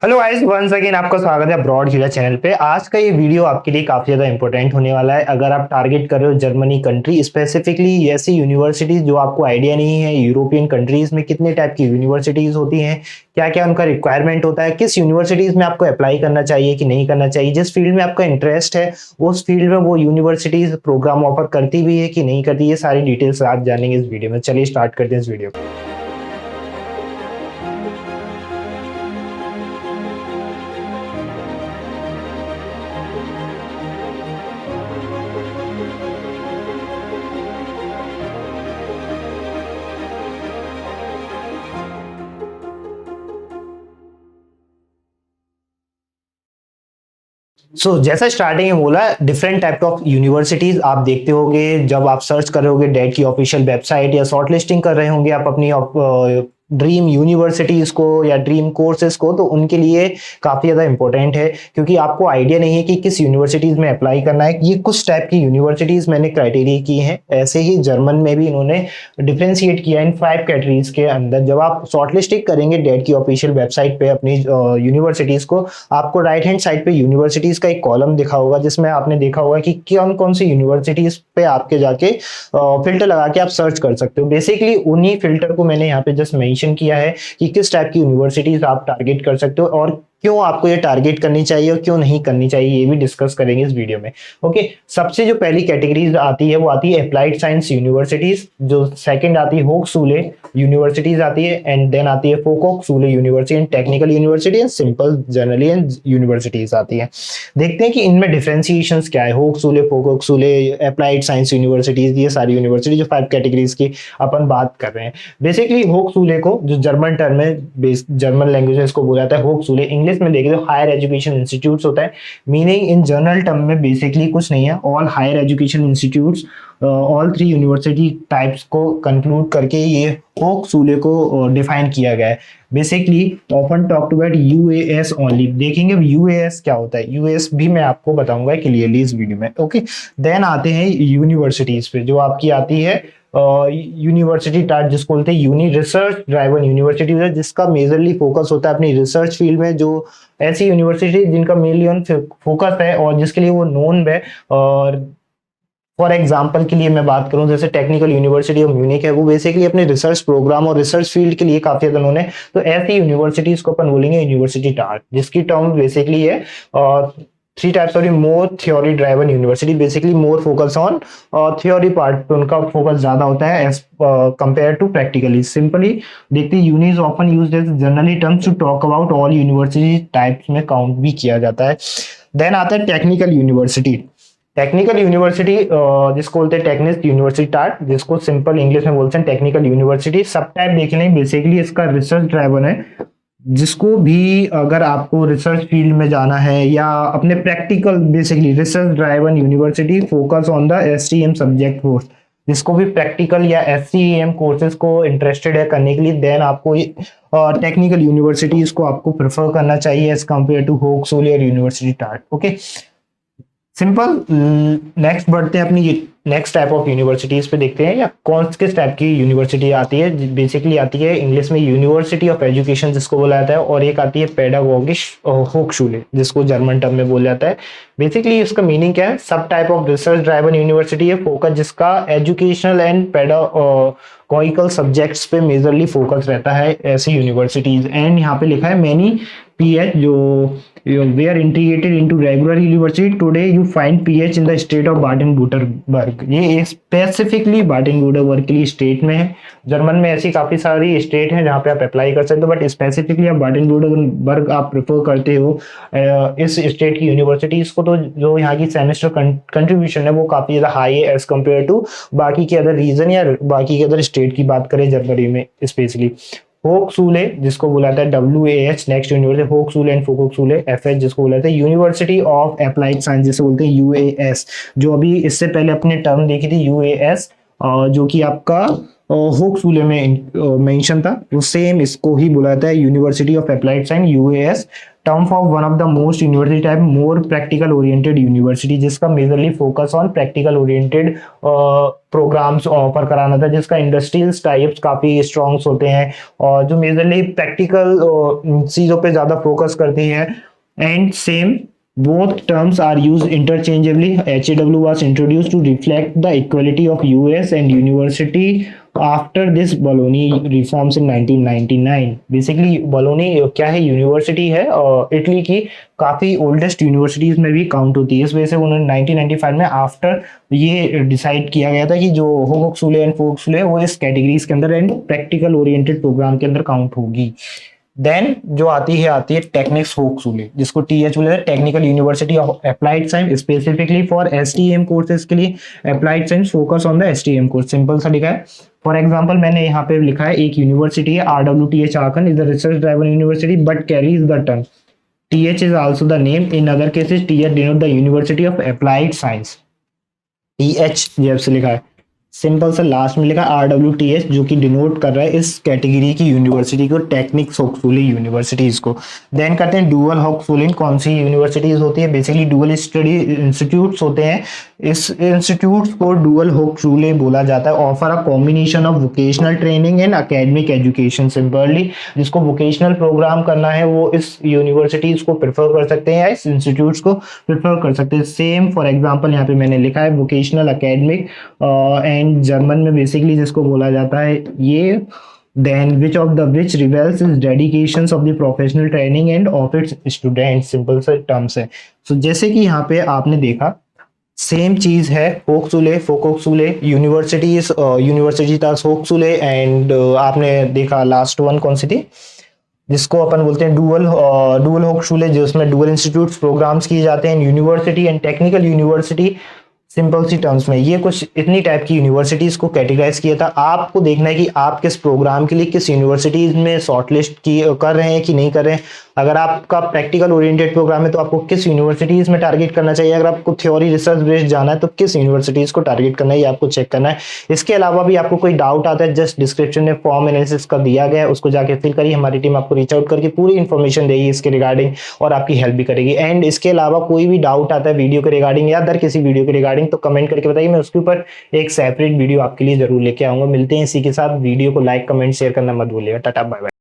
Hello guys, once again आपका स्वागत है ब्रॉड खिला चैनल पे। आज का ये वीडियो आपके लिए काफी ज्यादा इंपॉर्टेंट होने वाला है। अगर आप टारगेट कर रहे हो जर्मनी कंट्री, स्पेसिफिकली ऐसी यूनिवर्सिटीज जो आपको आइडिया नहीं है यूरोपियन कंट्रीज में कितने टाइप की यूनिवर्सिटीज होती हैं, क्या क्या उनका रिक्वायरमेंट होता है, किस यूनिवर्सिटीज में आपको अप्लाई करना चाहिए कि नहीं करना चाहिए, जिस फील्ड में आपका इंटरेस्ट है उस फील्ड में वो यूनिवर्सिटीज प्रोग्राम ऑफर करती भी है कि नहीं करती, ये सारी डिटेल्स आज जानेंगे इस वीडियो में। चलिए स्टार्ट करते हैं इस वीडियो को। जैसा स्टार्टिंग में बोला, डिफरेंट टाइप ऑफ यूनिवर्सिटीज आप देखते होंगे जब आप सर्च कर रहे होगे डेट की ऑफिशियल वेबसाइट, या शॉर्ट लिस्टिंग कर रहे होंगे आप अपनी ड्रीम यूनिवर्सिटीज को या ड्रीम कोर्सेज को, तो उनके लिए काफी ज्यादा इंपॉर्टेंट है क्योंकि आपको आइडिया नहीं है कि किस यूनिवर्सिटीज में अप्लाई करना है। ये कुछ टाइप की यूनिवर्सिटीज मैंने क्राइटेरिया की हैं, ऐसे ही जर्मन में भी इन्होंने डिफ्रेंशिएट किया इन 5 कैटेगरीज के अंदर। जब आप शॉर्ट लिस्टिंग करेंगे डेट की ऑफिशियल वेबसाइट पे अपनी यूनिवर्सिटीज को, आपको राइट हैंड साइड पे यूनिवर्सिटीज का एक कॉलम दिखा होगा जिसमें आपने देखा होगा कि कौन कौन सी यूनिवर्सिटीज पे आपके जाके फिल्टर लगा के आप सर्च कर सकते हो। बेसिकली उन्हीं फिल्टर को मैंने यहाँ पे जस्ट मेंशन किया है कि किस टाइप की यूनिवर्सिटीज आप टारगेट कर सकते हो और क्यों आपको ये टारगेट करनी चाहिए और क्यों नहीं करनी चाहिए, ये भी डिस्कस करेंगे इस वीडियो में। ओके, सबसे जो पहली कैटेगरीज आती है वो आती है अप्लाइड साइंस यूनिवर्सिटीज, जो सेकंड आती है होक्सुले यूनिवर्सिटीज आती है, एंड देन आती है Fachhochschule university and technical university and simple जर्नलियन यूनिवर्सिटीज आती है। देखते हैं कि इनमें डिफरेंशिएशंस क्या है। होक्सुले, फोकोक्सुले, अप्लाइड साइंस यूनिवर्सिटीज, ये सारी यूनिवर्सिटी जो 5 कैटेगरीज की अपन बात कर रहे हैं। बेसिकली होक्सुले को, जो जर्मन टर्म है, जर्मन लैंग्वेज में इसको बोला जाता है होक्सुले, इंग्लिश में देखें तो हायर एजुकेशन इंस्टीट्यूट्स होता है। मीनिंग इन जनरल टर्म में बेसिकली कुछ नहीं है, all higher education institutes, all 3 university types को कंक्लूड करके ये होक्सुले को डिफाइन किया गया है। Basically often talk to about UAS only. देखेंगे यूएएस क्या होता है, यूएस भी मैं आपको बताऊंगा क्लियरली इस वीडियो में। ओके, देन आते हैं यूनिवर्सिटीज पे, जो आपकी आती है यूनिवर्सिटी टाइप, जिसको बोलते हैं यूनी रिसर्च ड्राइवन यूनिवर्सिटी है, जिसका मेजरली फोकस होता है अपनी रिसर्च फील्ड में। जो ऐसी यूनिवर्सिटी जिनका मेनली ऑन फोकस है और जिसके लिए वो नोन है। और फॉर एग्जाम्पल के लिए मैं बात करूं, जैसे टेक्निकल यूनिवर्सिटी ऑफ म्यूनिक है, वो बेसिकली अपने रिसर्च प्रोग्राम और रिसर्च फील्ड के लिए काफी ज्यादा उन्होंने, तो ऐसी यूनिवर्सिटीज को अपन बोलेंगे यूनिवर्सिटी टाइप, जिसकी टर्म बेसिकली है 3 types of more theory driven university. Basically more focus on theory part पे उनका फोकस ज्यादा होता है एज कंपेयर टू प्रैक्टिकली। सिंपली देखते हैं, uni is often used as generally terms to talk about all university types में काउंट भी किया जाता है। देन आता है टेक्निकल यूनिवर्सिटी। टेक्निकल यूनिवर्सिटी जिसको बोलते हैं टेक्निक यूनिवर्सिटी टाट, जिसको सिंपल इंग्लिश में बोलते हैं टेक्निकल यूनिवर्सिटी। सब टाइप देख लें, बेसिकली इसका रिसर्च ड्राइवन है। जिसको भी अगर आपको रिसर्च फील्ड में जाना है या अपने practical, basically research driven university focus on the STM subject course, जिसको भी प्रैक्टिकल या एससीएम कोर्सेज को इंटरेस्टेड है करने के लिए, देन आपको टेक्निकल यूनिवर्सिटीज को आपको प्रेफर करना चाहिए एज कम्पेयर टू होक्सुले और यूनिवर्सिटी टाट। Okay, simple. नेक्स्ट बढ़ते हैं अपनी नेक्स्ट टाइप ऑफ यूनिवर्सिटीज पे, देखते हैं या कौन किस टाइप की यूनिवर्सिटी आती है। बेसिकली आती है इंग्लिश में यूनिवर्सिटी ऑफ एजुकेशन जिसको बोला जाता है, और एक आती है पेडागोगिश होक्सुले, जिसको जर्मन टर्म में बोला जाता है। बेसिकली इसका मीनिंग क्या है, सब type of research driven university है, फोकस जिसका एजुकेशनल एंड पेडागोगिकल सब्जेक्ट्स पे मेजरली फोकस रहता है ऐसी यूनिवर्सिटीज। एंड यहाँ पे लिखा है मैनी पीएच, जो were integrated into regular university. Today you find PH in the state of Baden-Württemberg. ये स्पेसिफिकली बाडेन-वुर्टमबर्ग के लिए स्टेट में है। जर्मन में ऐसी काफी सारी स्टेट हैं जहाँ पे आप अप्लाई कर सकते हो, बट स्पेसिफिकली आप बाडेन-वुर्टमबर्ग आप प्रेफर करते हो इस स्टेट की यूनिवर्सिटीज को। तो जो यहाँ की सेमेस्टर कंट्रीब्यूशन है वो काफी ज्यादा हाई है एज कम्पेयर टू बाकी के अदर रीजन या बाकी के अदर स्टेट की बात करें जर्मनी में स्पेशली। होक्सुले जिसको बोला जाता है WAH, नेक्स्ट यूनिवर्सिटी होक्सुले एंड फोकोक्सुले। FH जिसको बोला जाता है यूनिवर्सिटी ऑफ अप्लाइड साइंस, जिसे बोलते हैं UAS, जो अभी इससे पहले अपने टर्म देखी थी UAS, जो कि आपका होक्सवुले में मेंशन था, वो सेम इसको ही बोला जाता है university of applied science, UAS, term of one of the most university type more practical oriented university, जिसका majorly focus on practical oriented programmes offer कराना था, जिसका इंडस्ट्रियल टाइप्स काफी स्ट्रॉन्ग्स होते हैं और जो मेजरली प्रैक्टिकल चीजों पे ज्यादा फोकस करती हैं। And same both terms are used interchangeably. HAW was introduced to reflect the equality of US and university after this Bologna reforms in 1999. Basically Bologna क्या है, यूनिवर्सिटी है इटली की, काफी ओल्डेस्ट यूनिवर्सिटीज में भी काउंट होती है। इस वजह से उन्होंने 1995 में आफ्टर ये डिसाइड किया गया था कि जो होक्सवुले एंड फोक्सवुले वो इस कैटेगरीज के अंदर एंड प्रैक्टिकल ओरिएंटेड प्रोग्राम के अंदर काउंट होगी। देन जो आती है टेक्निक्स होक्सवुले, जिसको टीएच बोले, technical university of applied science, specifically for STM courses के लिए applied science focus on the STM course. Simple सा लिखा है। फॉर एग्जांपल मैंने यहाँ पे लिखा है एक यूनिवर्सिटी है RWTH Aachen is the research driven university but carries the term TH is also the name. In other cases, TH denote the University of Applied Science. TH जैसे लिखा है, सिंपल सा लास्ट में लिखा RWTH, जो कि denote कर रहा है इस कैटेगरी की यूनिवर्सिटी को, टेक्निक्स होक्सवुले यूनिवर्सिटीज को। देन करते हैं डुअल होक्सवुले, कौन सी यूनिवर्सिटीज होती है, बेसिकली डुअल स्टडी इंस्टीट्यूट्स होते हैं। इस इंस्टीट्यूट्स को डुअल होक्सवुले बोला जाता है। Offer a combination of vocational training and academic education. Simply जिसको वोकेशनल प्रोग्राम करना है वो इस यूनिवर्सिटीज को प्रेफर कर सकते हैं या इस इंस्टीट्यूट्स को प्रेफर कर सकते हैं। सेम फॉर एग्जांपल यहाँ पे मैंने लिखा है वोकेशनल एकेडमिक एंड जर्मन में बेसिकली जिसको बोला जाता है ये। then which of the which reveals is dedications of the professional training and of its students। Simple से टर्म्स है। सो जैसे कि यहाँ पे आपने देखा सेम चीज है, होक्सवुले फोक्सवुले यूनिवर्सिटीज, यूनिवर्सिटीज होक्सवुले एंड आपने देखा लास्ट वन कौन सी थी, जिसको अपन बोलते हैं डुअल होक्सवुले, जिसमें डुअल इंस्टीट्यूट्स प्रोग्राम्स किए जाते हैं। University and technical university, simple सी टर्म्स में ये कुछ इतनी टाइप की यूनिवर्सिटीज को कैटेगराइज किया था। आपको देखना है कि आप किस प्रोग्राम के लिए किस यूनिवर्सिटीज में शॉर्टलिस्ट की कर रहे हैं कि नहीं कर रहे हैं। अगर आपका प्रैक्टिकल ओरिएंटेड प्रोग्राम है तो आपको किस यूनिवर्सिटीज में टारगेट करना चाहिए। अगर आपको थ्योरी रिसर्च बेस्ड जाना है तो किस यूनिवर्सिटीज को टारगेट करना है, ये आपको चेक करना है। इसके अलावा भी आपको कोई डाउट आता है, जस्ट डिस्क्रिप्शन में फॉर्म एनालिसिस का दिया गया है, उसको जाके फिल करिए। हमारी टीम आपको रीच आउट करके पूरी इन्फॉर्मेशन देगी इसके रिगार्डिंग और आपकी हेल्प भी करेगी। एंड इसके अलावा कोई भी डाउट आता है वीडियो के रिगार्डिंग या अदर किसी वीडियो के रिगार्डिंग तो कमेंट करके बताइए, मैं उसके ऊपर एक सेपरेट वीडियो आपके लिए जरूर लेके आऊंगा। मिलते हैं इसी के साथ। वीडियो को लाइक कमेंट शेयर करना मत भूलिएगा। Tata bye bye.